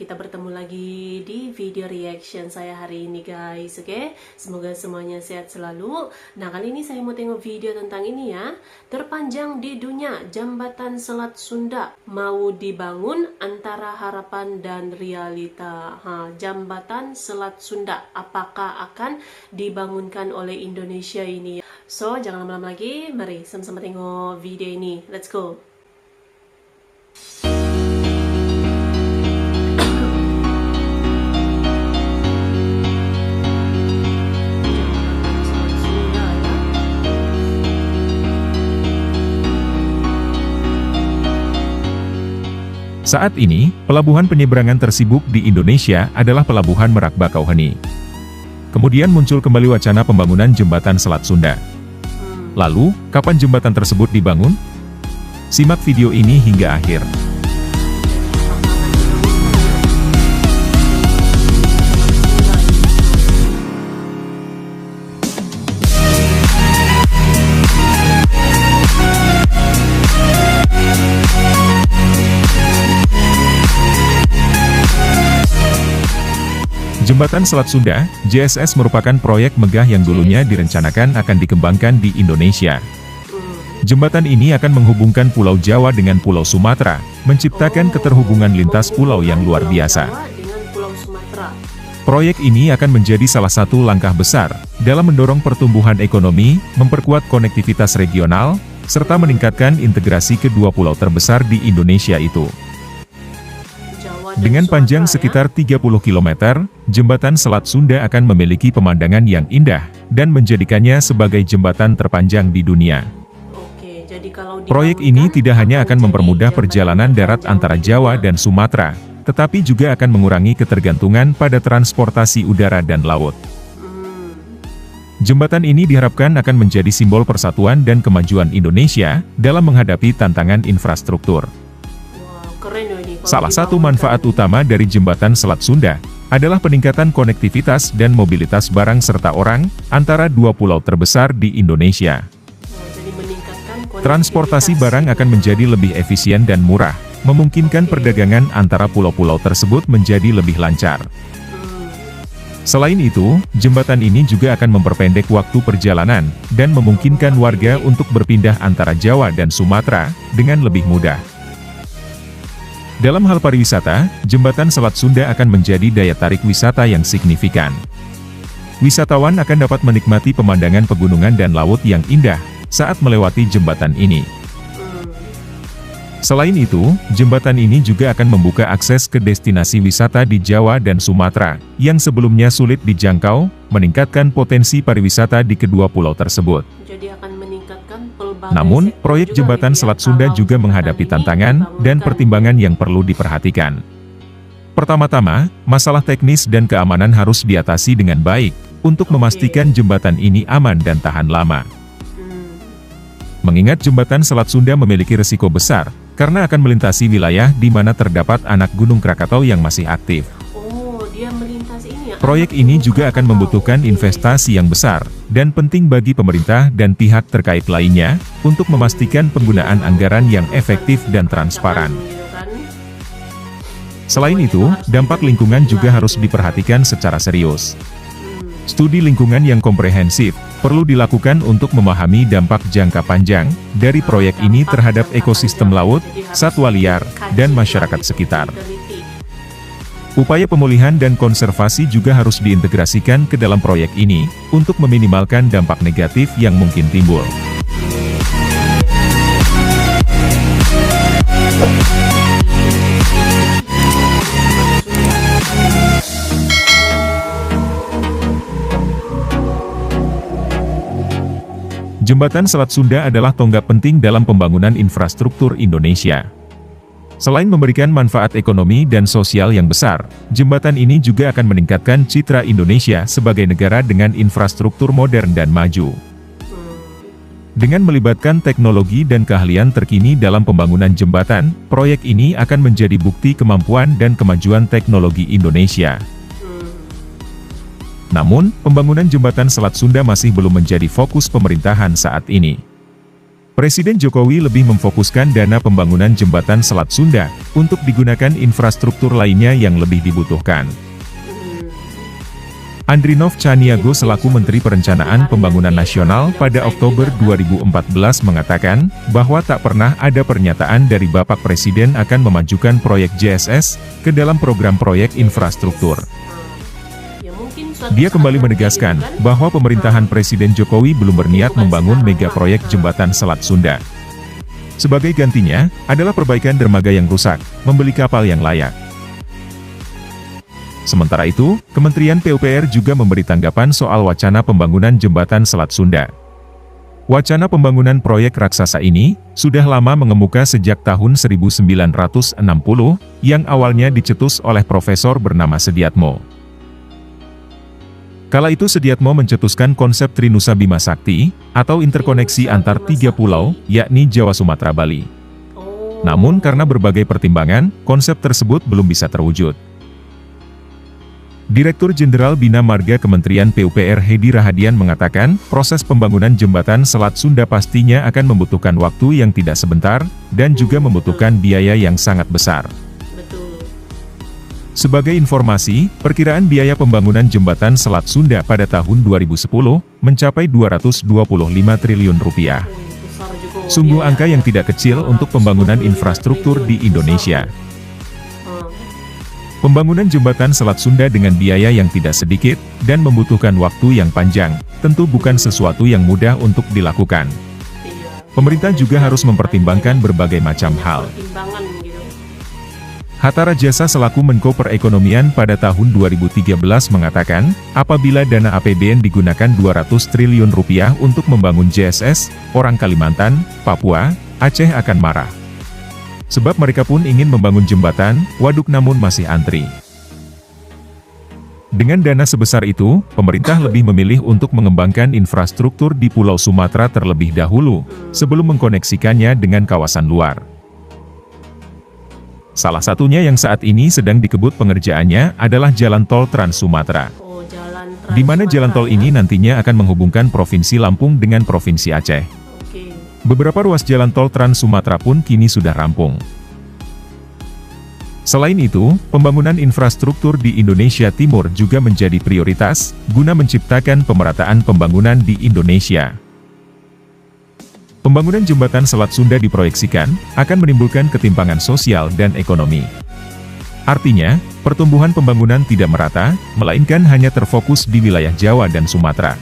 kita bertemu lagi di video reaction saya hari ini guys, oke? Semoga semuanya sehat selalu. Nah, kali ini saya mau tengok video tentang ini ya. Terpanjang di dunia, Jembatan Selat Sunda mau dibangun antara harapan dan realita. Jembatan Selat Sunda, apakah akan dibangunkan oleh Indonesia ini? So, jangan lama-lama lagi, mari sama-sama tengok video ini. Let's go! Saat ini, pelabuhan penyeberangan tersibuk di Indonesia adalah Pelabuhan Merak Bakauheni. Kemudian muncul kembali wacana pembangunan Jembatan Selat Sunda. Lalu, kapan jembatan tersebut dibangun? Simak video ini hingga akhir. Jembatan Selat Sunda, JSS merupakan proyek megah yang dulunya direncanakan akan dikembangkan di Indonesia. Jembatan ini akan menghubungkan Pulau Jawa dengan Pulau Sumatera, menciptakan keterhubungan lintas pulau yang luar biasa. Proyek ini akan menjadi salah satu langkah besar dalam mendorong pertumbuhan ekonomi, memperkuat konektivitas regional, serta meningkatkan integrasi kedua pulau terbesar di Indonesia itu. Dengan panjang sekitar 30 km, Jembatan Selat Sunda akan memiliki pemandangan yang indah, dan menjadikannya sebagai jembatan terpanjang di dunia. Proyek ini tidak hanya akan mempermudah perjalanan darat antara Jawa dan Sumatera, tetapi juga akan mengurangi ketergantungan pada transportasi udara dan laut. Jembatan ini diharapkan akan menjadi simbol persatuan dan kemajuan Indonesia dalam menghadapi tantangan infrastruktur. Salah satu manfaat utama dari Jembatan Selat Sunda adalah peningkatan konektivitas dan mobilitas barang serta orang antara dua pulau terbesar di Indonesia. Transportasi barang akan menjadi lebih efisien dan murah, memungkinkan perdagangan antara pulau-pulau tersebut menjadi lebih lancar. Selain itu, jembatan ini juga akan memperpendek waktu perjalanan dan memungkinkan warga untuk berpindah antara Jawa dan Sumatera dengan lebih mudah. Dalam hal pariwisata, Jembatan Selat Sunda akan menjadi daya tarik wisata yang signifikan. Wisatawan akan dapat menikmati pemandangan pegunungan dan laut yang indah saat melewati jembatan ini. Selain itu, jembatan ini juga akan membuka akses ke destinasi wisata di Jawa dan Sumatera, yang sebelumnya sulit dijangkau, meningkatkan potensi pariwisata di kedua pulau tersebut. Namun, proyek Jembatan Selat Sunda juga menghadapi tantangan dan pertimbangan yang perlu diperhatikan. Pertama-tama, masalah teknis dan keamanan harus diatasi dengan baik, untuk memastikan jembatan ini aman dan tahan lama. Mengingat Jembatan Selat Sunda memiliki risiko besar, karena akan melintasi wilayah di mana terdapat anak Gunung Krakatau yang masih aktif. Proyek ini juga akan membutuhkan investasi yang besar, dan penting bagi pemerintah dan pihak terkait lainnya, untuk memastikan penggunaan anggaran yang efektif dan transparan. Selain itu, dampak lingkungan juga harus diperhatikan secara serius. Studi lingkungan yang komprehensif perlu dilakukan untuk memahami dampak jangka panjang dari proyek ini terhadap ekosistem laut, satwa liar, dan masyarakat sekitar. Upaya pemulihan dan konservasi juga harus diintegrasikan ke dalam proyek ini, untuk meminimalkan dampak negatif yang mungkin timbul. Jembatan Selat Sunda adalah tonggak penting dalam pembangunan infrastruktur Indonesia. Selain memberikan manfaat ekonomi dan sosial yang besar, jembatan ini juga akan meningkatkan citra Indonesia sebagai negara dengan infrastruktur modern dan maju. Dengan melibatkan teknologi dan keahlian terkini dalam pembangunan jembatan, proyek ini akan menjadi bukti kemampuan dan kemajuan teknologi Indonesia. Namun, pembangunan Jembatan Selat Sunda masih belum menjadi fokus pemerintahan saat ini. Presiden Jokowi lebih memfokuskan dana pembangunan jembatan Selat Sunda untuk digunakan infrastruktur lainnya yang lebih dibutuhkan. Andrinov Caniago selaku Menteri Perencanaan Pembangunan Nasional pada Oktober 2014 mengatakan bahwa tak pernah ada pernyataan dari Bapak Presiden akan memajukan proyek JSS ke dalam program proyek infrastruktur. Dia kembali menegaskan bahwa pemerintahan Presiden Jokowi belum berniat membangun mega proyek jembatan Selat Sunda. Sebagai gantinya, adalah perbaikan dermaga yang rusak, membeli kapal yang layak. Sementara itu, Kementerian PUPR juga memberi tanggapan soal wacana pembangunan jembatan Selat Sunda. Wacana pembangunan proyek raksasa ini sudah lama mengemuka sejak tahun 1960, yang awalnya dicetus oleh profesor bernama Sediatmo. Kala itu Sediatmo mencetuskan konsep Trinusa Bima Sakti, atau interkoneksi antar 3 pulau, yakni Jawa, Sumatera, Bali. Namun karena berbagai pertimbangan, konsep tersebut belum bisa terwujud. Direktur Jenderal Bina Marga Kementerian PUPR Hedi Rahadian mengatakan, proses pembangunan jembatan Selat Sunda pastinya akan membutuhkan waktu yang tidak sebentar, dan juga membutuhkan biaya yang sangat besar. Sebagai informasi, perkiraan biaya pembangunan jembatan Selat Sunda pada tahun 2010 mencapai 225 triliun rupiah. Sungguh angka yang tidak kecil untuk pembangunan infrastruktur di Indonesia. Pembangunan jembatan Selat Sunda dengan biaya yang tidak sedikit dan membutuhkan waktu yang panjang, tentu bukan sesuatu yang mudah untuk dilakukan. Pemerintah juga harus mempertimbangkan berbagai macam hal. Hatta Rajasa selaku Menko Perekonomian pada tahun 2013 mengatakan, apabila dana APBN digunakan 200 triliun rupiah untuk membangun JSS, orang Kalimantan, Papua, Aceh akan marah. Sebab mereka pun ingin membangun jembatan, waduk namun masih antri. Dengan dana sebesar itu, pemerintah lebih memilih untuk mengembangkan infrastruktur di Pulau Sumatera terlebih dahulu, sebelum mengkoneksikannya dengan kawasan luar. Salah satunya yang saat ini sedang dikebut pengerjaannya adalah Jalan Tol Trans Sumatera. Di mana jalan tol ini nantinya akan menghubungkan Provinsi Lampung dengan Provinsi Aceh. Beberapa ruas jalan tol Trans Sumatera pun kini sudah rampung. Selain itu, pembangunan infrastruktur di Indonesia Timur juga menjadi prioritas, guna menciptakan pemerataan pembangunan di Indonesia. Pembangunan jembatan Selat Sunda diproyeksikan akan menimbulkan ketimpangan sosial dan ekonomi. Artinya, pertumbuhan pembangunan tidak merata, melainkan hanya terfokus di wilayah Jawa dan Sumatera.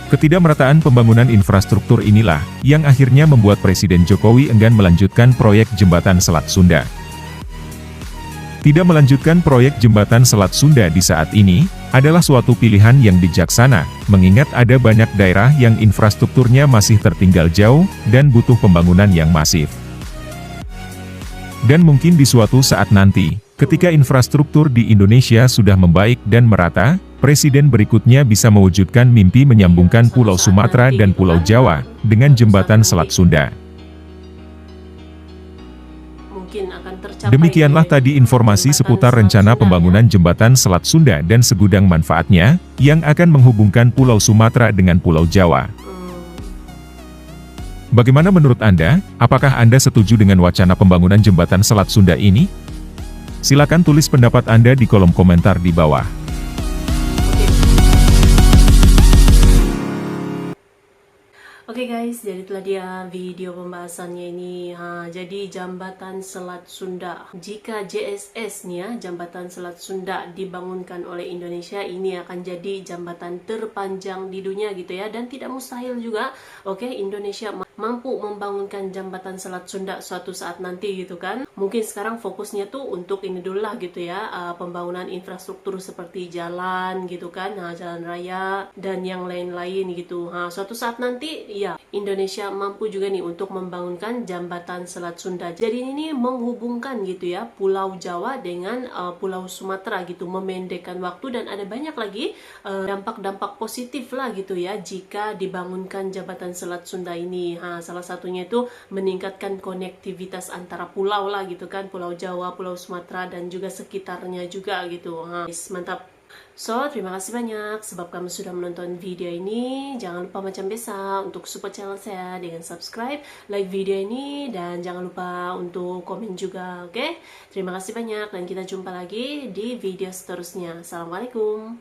Ketidakmerataan pembangunan infrastruktur inilah yang akhirnya membuat Presiden Jokowi enggan melanjutkan proyek jembatan Selat Sunda. Tidak melanjutkan proyek jembatan Selat Sunda di saat ini adalah suatu pilihan yang bijaksana, mengingat ada banyak daerah yang infrastrukturnya masih tertinggal jauh dan butuh pembangunan yang masif. Dan mungkin di suatu saat nanti, ketika infrastruktur di Indonesia sudah membaik dan merata, Presiden berikutnya bisa mewujudkan mimpi menyambungkan Pulau Sumatera dan Pulau Jawa dengan jembatan Selat Sunda. Demikianlah tadi informasi seputar rencana pembangunan jembatan Selat Sunda dan segudang manfaatnya, yang akan menghubungkan Pulau Sumatera dengan Pulau Jawa. Bagaimana menurut Anda? Apakah Anda setuju dengan wacana pembangunan jembatan Selat Sunda ini? Silakan tulis pendapat Anda di kolom komentar di bawah. Oke guys, jadi itulah dia video pembahasannya ini. Jadi jembatan Selat Sunda, jika JSS nih ya, jembatan Selat Sunda dibangunkan oleh Indonesia, ini akan jadi jembatan terpanjang di dunia gitu ya, dan tidak mustahil juga, oke, Indonesia mampu membangunkan jembatan Selat Sunda suatu saat nanti gitu kan. Mungkin sekarang fokusnya tuh untuk ini dulu lah gitu ya, pembangunan infrastruktur seperti jalan gitu kan, jalan raya dan yang lain-lain gitu. Suatu saat nanti ya, Indonesia mampu juga nih untuk membangunkan jembatan Selat Sunda. Jadi ini menghubungkan gitu ya Pulau Jawa dengan Pulau Sumatera gitu, memendekkan waktu, dan ada banyak lagi dampak-dampak positif lah gitu ya jika dibangunkan jembatan Selat Sunda ini. Salah satunya itu meningkatkan konektivitas antara pulau lah gitu kan, Pulau Jawa, Pulau Sumatera dan juga sekitarnya juga gitu. Mantap. So, terima kasih banyak sebab kamu sudah menonton video ini. Jangan lupa macam biasa untuk support channel saya dengan subscribe, like video ini, dan jangan lupa untuk komen juga, oke? Terima kasih banyak dan kita jumpa lagi di video seterusnya. Assalamualaikum.